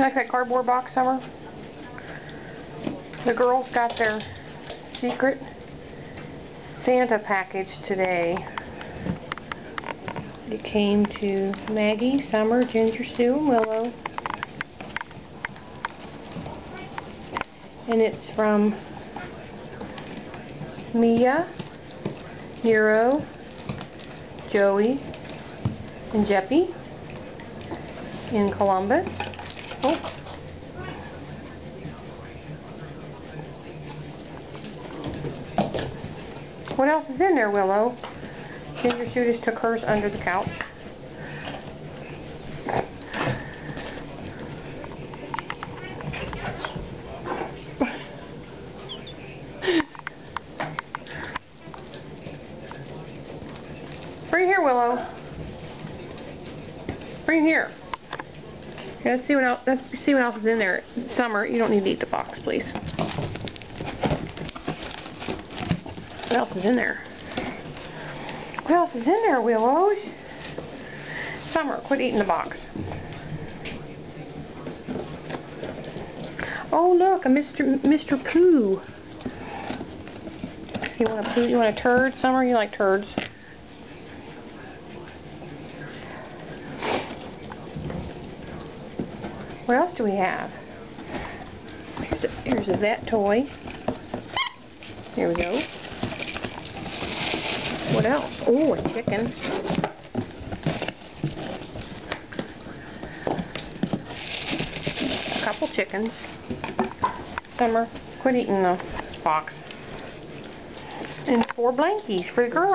like that cardboard box, Summer? The girls got their secret Santa package today. It came to Maggie, Summer, Ginger, Sue, and Willow. And it's from Mia, Nero, Joey, and Jeppy in Columbus. Oh. What else is in there, Willow? Ginger Sue just took hers under the couch. Bring here, Willow. Bring here. Okay, let's see what else is in there. Summer, you don't need to eat the box, please. What else is in there? What else is in there, Willow? Summer, quit eating the box. Oh, look, a Mr. Pooh. You want a Pooh? You want a turd, Summer? You like turds. What else do we have? Here's a vet toy. Here we go. What else? Oh, a chicken. A couple chickens. Summer, quit eating the box. And 4 blankies for the girls.